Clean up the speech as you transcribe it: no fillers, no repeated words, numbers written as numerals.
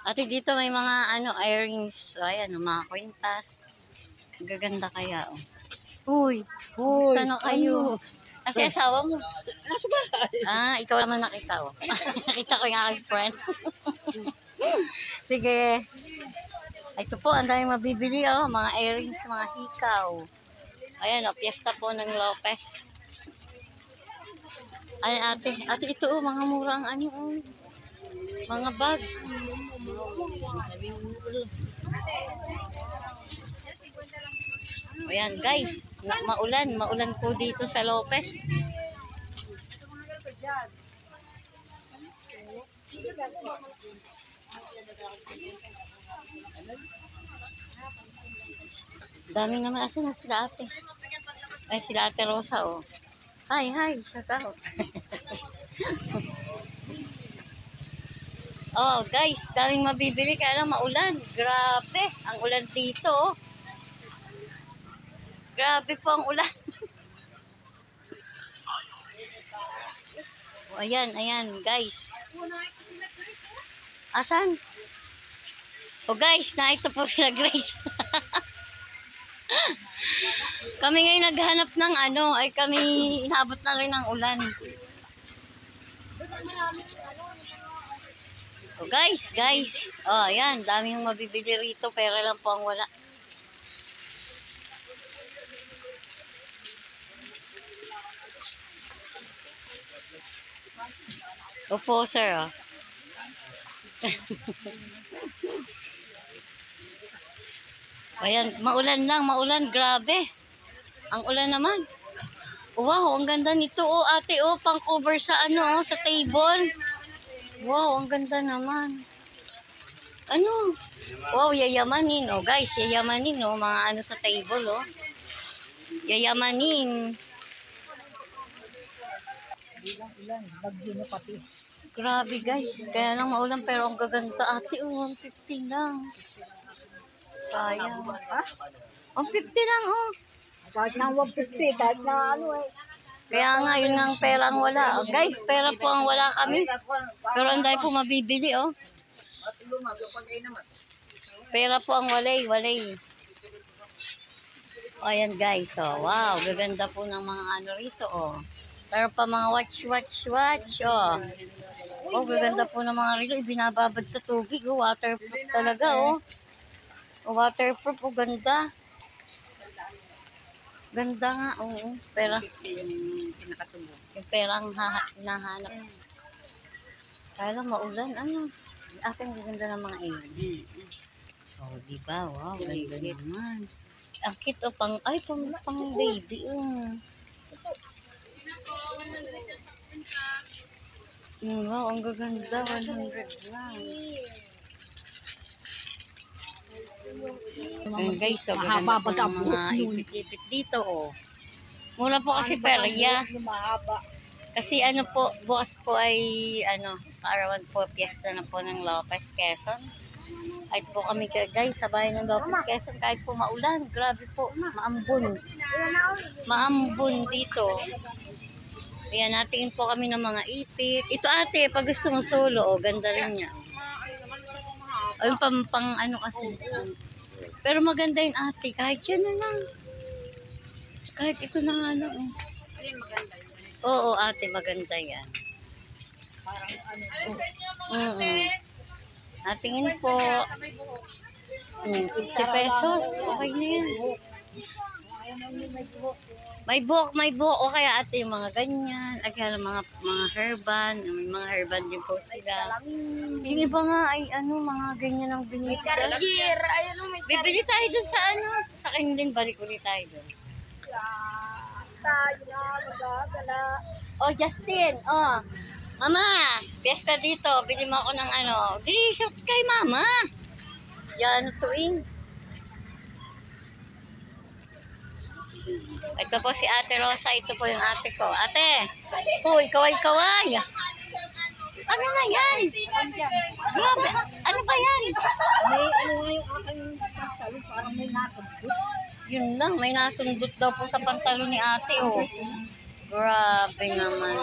Ate, dito may mga earrings. So, ayan, mga kwintas. Gaganda kaya, oh. Uy, gusto na kayo. Kasi asawa mo. Ikaw naman nakita, oh. Nakita ko yung aking friend. Sige. Ito po, ang daming mabibili, oh. Mga earrings, mga hikaw. Ayan, oh, piyesta po ng Lopez. Ay, ate, ito, oh, mga murang oh. Mga bag. Ayan guys, maulan po dito sa Lopez. Dami naman, asan na sila ate? Ay, sila ate Rosa, oh. Hi, shout out. Oh guys, daming mabibili kaya lang maulan. Grabe, ang ulan dito, oh. Grabe po ang ulan. Oh, ayan guys. Asan? Oh guys, ito po sila Grace. Kami ngayon naghanap ng ay kami inabot na rin ng ulan. Oh guys. Oh, ayan, daming mabibili rito, pera lang po ang wala. Opo, sir, oh. Ayan, maulan, grabe. Ang ulan naman. Wow, ang ganda nito, oh, ate, oh, pang cover sa sa table. Wow, ang ganda naman. Wow, yayamanin, oh, guys, yayamanin, oh, mga sa table, oh. Yayamanin. Ilan, bagyo na pati. Grabe guys, kaya lang maulan pero ang gaganda ate, 150 lang. Sayang. 150 lang, oh. Kahit na 150, kahit na Kaya nga, yun ang perang wala. Oh, guys, pera po ang wala kami. Pero ang dahil po mabibili, oh. Pera po ang walay. O, ayan guys, oh. Wow, gaganda po ng mga rito, oh. Pero pa mga watch, oh. Oh, gaganda po ng mga rito. Ibinababad sa tubig, oh. Waterproof talaga, oh. Oh, waterproof, oh, ganda. Ganda nga, oo. Pero, yung perang hinahanap. Kaya lang maulan, aking gaganda ng mga Oh, diba? Wow, ganda naman. Ang cute, oh, pang baby, oh. Wow, ang gaganda, 100 lang. Ayan guys, so gaganda po ng mga ipit-ipit dito, oh. Mura po kasi perya. Kasi po, bukas po ay, kaarawan po, piyesta na po ng Lopez, Quezon. Ay, ito po kami guys, sa bahay ng Lopez, Quezon, kahit po maulan, grabe po, maambon dito. Ayan, natingin po kami ng mga ipit. Ito ate, pag gusto mo solo, oh, ganda rin niya. Ayun, pang kasi. Pero maganda yun ate, kahit yan na lang. Kahit ito na nga lang. Oo ate, maganda yan. Natingin po. 50 pesos. Okay na yan. May buhok. O kaya ate, yung mga ganyan. Ay, kaya mga herban. May mga herban din po sila. Yung iba nga ay mga ganyan ang binili. Bibili tayo dun sa sa akin din, balik ulit tayo dun. Oh, Justin, oh. Mama, piyesta dito. Bili mo ako ng Dili, shout kay mama. Yan, tuing. Ito po si Ate Rosa. Ito po yung ate ko. Ate, uy, kaway. Ano na yan? Grabe, ano ba yan? yung aking pantalon, parang may nasundot. Yun lang, may nasundot daw po sa pantalon ni ate, oh. Grabe naman.